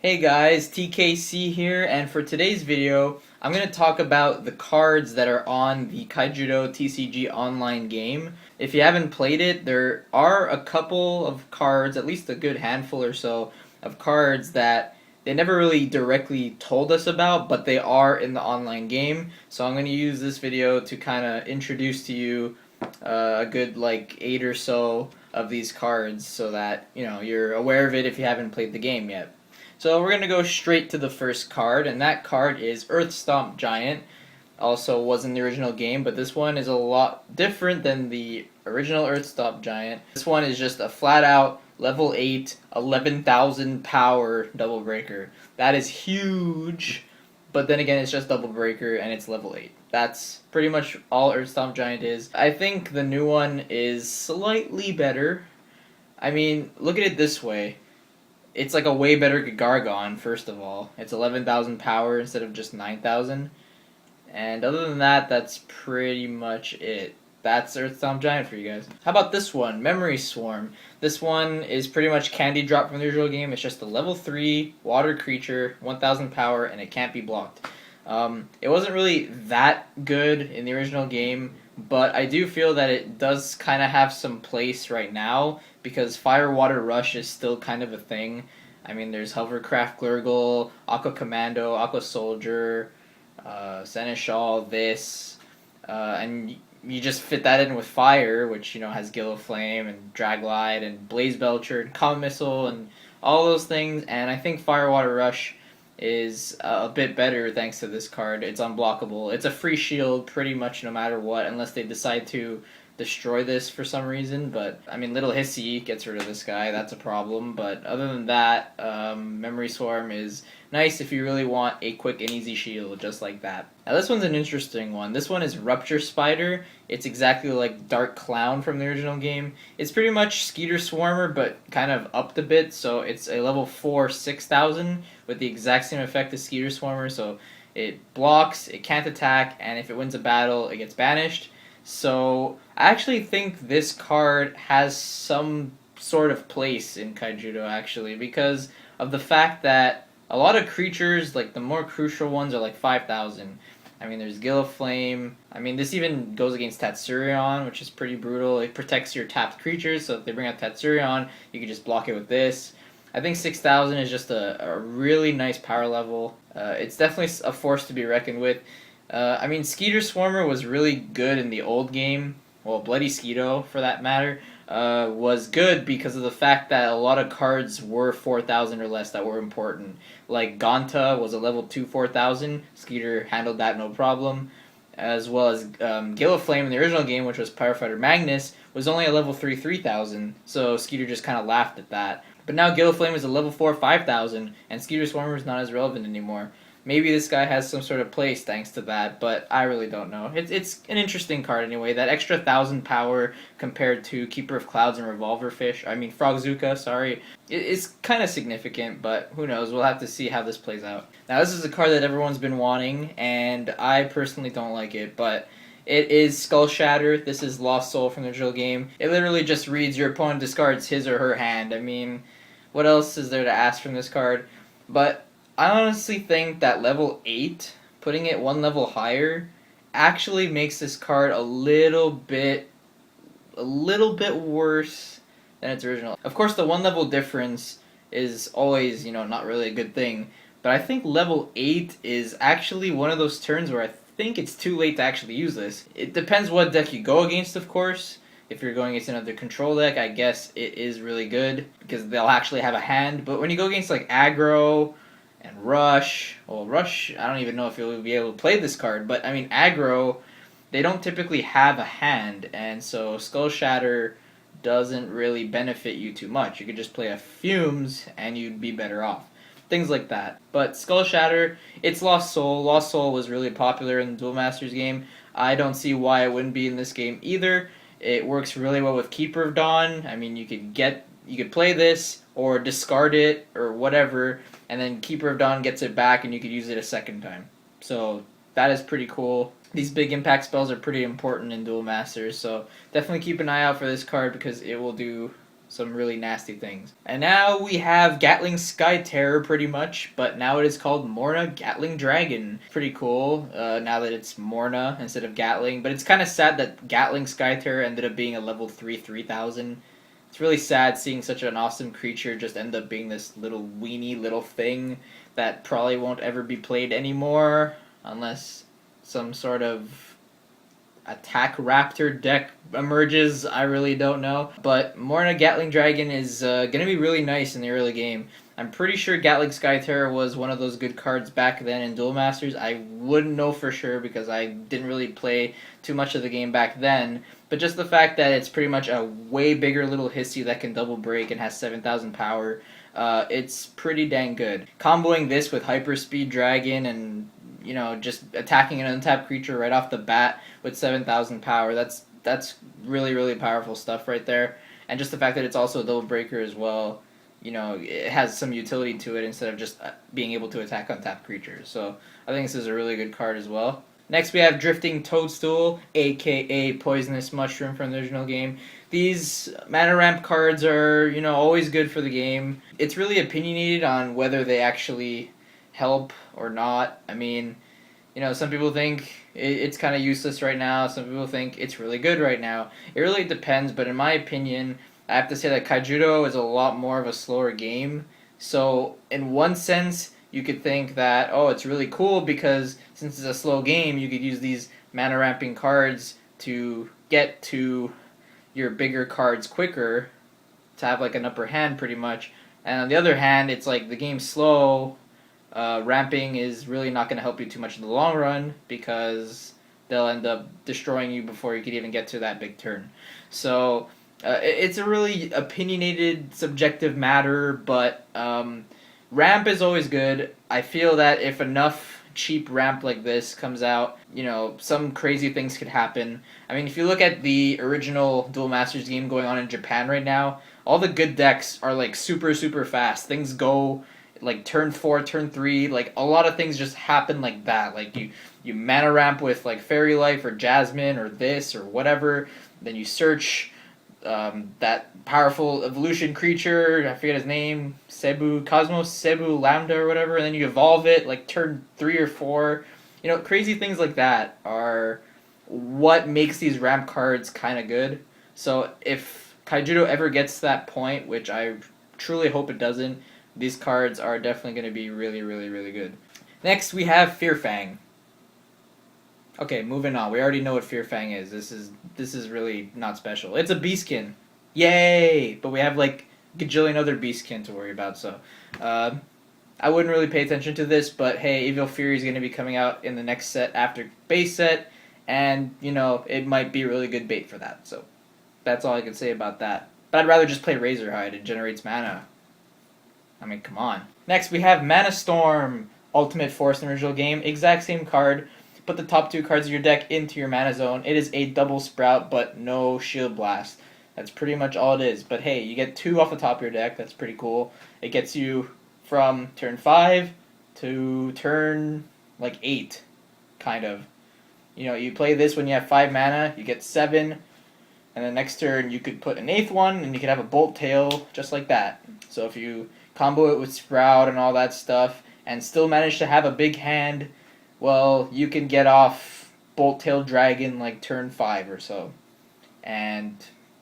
Hey guys, TKC here, and for today's video, I'm going to talk about the cards that are on the Kaijudo TCG online game. If you haven't played it, there are a couple of cards, at least a good handful or so, of cards that they never really directly told us about, but they are in the online game. So I'm going to use this video to kind of introduce to you a good like 8 or so of these cards so that, you're aware of it if you haven't played the game yet. So we're going to go straight to the first card, and that card is Earth Stomp Giant. Also was in the original game, but this one is a lot different than the original Earth Stomp Giant. This one is just a flat out level 8, 11,000 power double breaker. That is huge, but then again it's just double breaker and it's level 8. That's pretty much all Earth Stomp Giant is. I think the new one is slightly better. I mean, look at it this way. It's like a way better Gargon, first of all. It's 11,000 power instead of just 9,000. And other than that, that's pretty much it. That's Earth Stomp Giant for you guys. How about this one, Memory Swarm? This one is pretty much candy drop from the original game. It's just a level 3 water creature, 1,000 power, and it can't be blocked. It wasn't really that good in the original game, but I do feel that it does kind of have some place right now because Fire Water Rush is still kind of a thing. I mean, there's Hovercraft Glurgle, Aqua Commando, Aqua Soldier, Seneschal, and you just fit that in with Fire, which, has Gill of Flame and Draglide and Blaze Belcher and Comet Missile and all those things, and I think Fire Water Rush is a bit better thanks to this card. It's unblockable. It's a free shield pretty much no matter what, unless they decide to destroy this for some reason. But, I mean, Little Hissy gets rid of this guy. That's a problem. But other than that, Memory Swarm is nice if you really want a quick and easy shield, just like that. Now this one's an interesting one. This one is Rupture Spider. It's exactly like Dark Clown from the original game. It's pretty much Skeeter Swarmer, but kind of upped a bit, so it's a level 4 6,000 with the exact same effect as Skeeter Swarmer, so it blocks, it can't attack, and if it wins a battle, it gets banished. So I actually think this card has some sort of place in Kaijudo, actually, because of the fact that a lot of creatures, like the more crucial ones, are like 5,000. I mean, there's Gill of Flame. I mean, this even goes against Tatsurion, which is pretty brutal. It protects your tapped creatures, so if they bring out Tatsurion, you can just block it with this. I think 6,000 is just a really nice power level. It's definitely a force to be reckoned with. I mean, Skeeter Swarmer was really good in the old game. Well, Bloody Skeeto, for that matter, was good because of the fact that a lot of cards were 4,000 or less that were important. Like Ganta was a level 2 4,000. Skeeter handled that no problem. As well as Gill of Flame in the original game, which was Firefighter Magnus, was only a level 3 3,000. So Skeeter just kind of laughed at that. But now Gill of Flame is a level 4 5,000, and Skeeter Swarmer is not as relevant anymore. Maybe this guy has some sort of place thanks to that, but I really don't know. It's an interesting card anyway. That extra 1,000 power compared to Keeper of Clouds and Revolverfish, Frogzuka, sorry, it's kind of significant, but who knows? We'll have to see how this plays out. Now, this is a card that everyone's been wanting, and I personally don't like it, but it is Skull Shatter. This is Lost Soul from the original game. It literally just reads your opponent discards his or her hand. I mean, what else is there to ask from this card? But I honestly think that level 8, putting it one level higher, actually makes this card a little bit worse than its original. Of course, the one level difference is always, not really a good thing, but I think level 8 is actually one of those turns where I think it's too late to actually use this. It depends what deck you go against, of course. If you're going against another control deck, I guess it is really good because they'll actually have a hand, but when you go against like aggro and Rush, well, Rush, I don't even know if you'll be able to play this card, but I mean, aggro, they don't typically have a hand, and so Skull Shatter doesn't really benefit you too much. You could just play a Fumes, and you'd be better off. Things like that. But Skull Shatter, it's Lost Soul. Lost Soul was really popular in the Duel Masters game. I don't see why it wouldn't be in this game either. It works really well with Keeper of Dawn. I mean, you could play this, or discard it, or whatever, and then Keeper of Dawn gets it back and you could use it a second time. So that is pretty cool. These big impact spells are pretty important in Duel Masters, so definitely keep an eye out for this card because it will do some really nasty things. And now we have Gatling Sky Terror pretty much, but now it is called Morgatling Dragon. Pretty cool now that it's Morna instead of Gatling, but it's kind of sad that Gatling Sky Terror ended up being a level 3 3000. It's really sad seeing such an awesome creature just end up being this little weenie little thing that probably won't ever be played anymore unless some sort of attack raptor deck emerges. I really don't know, but Morna Gatling Dragon is gonna be really nice in the early game. I'm pretty sure Gatling Sky Terror was one of those good cards back then in Duel Masters. I wouldn't know for sure because I didn't really play too much of the game back then, but just the fact that it's pretty much a way bigger little hissy that can double break and has 7,000 power, it's pretty dang good. Comboing this with Hyperspeed Dragon and just attacking an untapped creature right off the bat with 7,000 power, that's really, really powerful stuff right there. And just the fact that it's also a double breaker as well, it has some utility to it instead of just being able to attack untapped creatures. So I think this is a really good card as well. Next we have Drifting Toadstool, aka Poisonous Mushroom from the original game. These mana ramp cards are, always good for the game. It's really opinionated on whether they actually help or not. I mean, some people think it's kind of useless right now. Some people think it's really good right now. It really depends, but in my opinion, I have to say that Kaijudo is a lot more of a slower game. So in one sense, you could think that, oh, it's really cool because since it's a slow game, you could use these mana ramping cards to get to your bigger cards quicker, to have like an upper hand pretty much. And on the other hand, it's like the game's slow. Ramping is really not going to help you too much in the long run because they'll end up destroying you before you could even get to that big turn. So it's a really opinionated, subjective matter, but ramp is always good. I feel that if enough cheap ramp like this comes out, some crazy things could happen. I mean, if you look at the original Duel Masters game going on in Japan right now, all the good decks are like super, super fast. Things go like turn 4, turn 3, like a lot of things just happen like that. Like you mana ramp with like Fairy Life or Jasmine or this or whatever, then you search that powerful evolution creature, I forget his name, Cosmos Cebu Lambda or whatever, and then you evolve it like turn 3 or 4. Crazy things like that are what makes these ramp cards kind of good. So if Kaijudo ever gets to that point, which I truly hope it doesn't, these cards are definitely going to be really, really, really good. Next, we have Fearfang. Okay, moving on. We already know what Fearfang is. This is really not special. It's a beastkin. Yay! But we have like a gajillion other beastkin to worry about, so I wouldn't really pay attention to this, but hey, Evil Fury is going to be coming out in the next set after base set, and, it might be really good bait for that, so that's all I can say about that. But I'd rather just play Razer Hide. It generates mana. I mean, come on. Next, we have Manastorm, Ultimate Force in the original game. Exact same card. Put the top 2 cards of your deck into your mana zone. It is a double sprout, but no shield blast. That's pretty much all it is. But hey, you get 2 off the top of your deck. That's pretty cool. It gets you from turn 5 to turn, 8, kind of. You play this when you have 5 mana, you get 7, and the next turn you could put an 8th one, and you could have a Bolt Tail, just like that. So if you combo it with Sprout and all that stuff, and still manage to have a big hand, well, you can get off Bolt Tail Dragon like turn 5 or so. And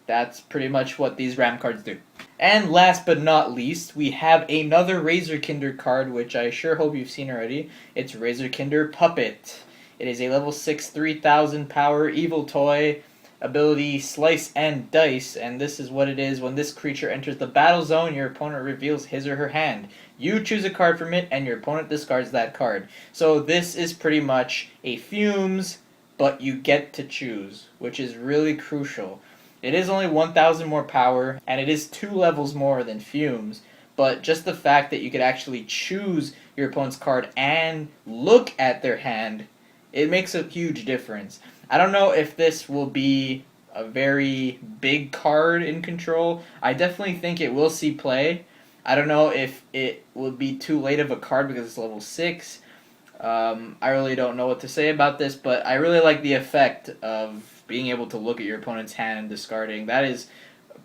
that's pretty much what these ramp cards do. And last but not least, we have another Razorkinder card, which I sure hope you've seen already. It's Razorkinder Puppet. It is a level 6, 3000 power evil toy. Ability Slice and Dice, and this is what it is. When this creature enters the battle zone, your opponent reveals his or her hand. You choose a card from it, and your opponent discards that card. So this is pretty much a Fumes, but you get to choose, which is really crucial. It is only 1000 more power, and it is 2 levels more than Fumes, but just the fact that you could actually choose your opponent's card and look at their hand, it makes a huge difference. I don't know if this will be a very big card in Control. I definitely think it will see play. I don't know if it will be too late of a card because it's level 6. I really don't know what to say about this, but I really like the effect of being able to look at your opponent's hand and discarding. That is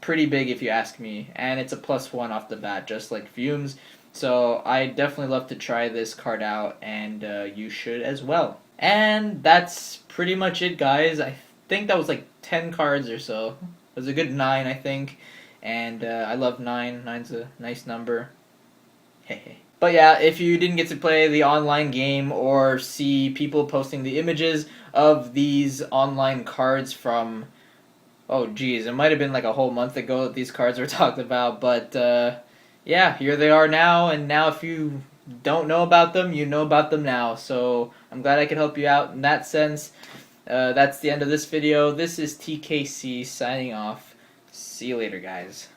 pretty big if you ask me, and it's a +1 off the bat, just like Fumes. So I definitely love to try this card out, and you should as well. And that's pretty much it, guys. I think that was like 10 cards or so. It was a good 9, I think. And I love 9. 9's a nice number. Hey. But yeah, if you didn't get to play the online game or see people posting the images of these online cards from, oh geez, it might have been like a whole month ago that these cards were talked about, but yeah, here they are now, and now if you don't know about them, you know about them now, so I'm glad I could help you out in that sense. That's the end of this video. This is TKC signing off. See you later, guys.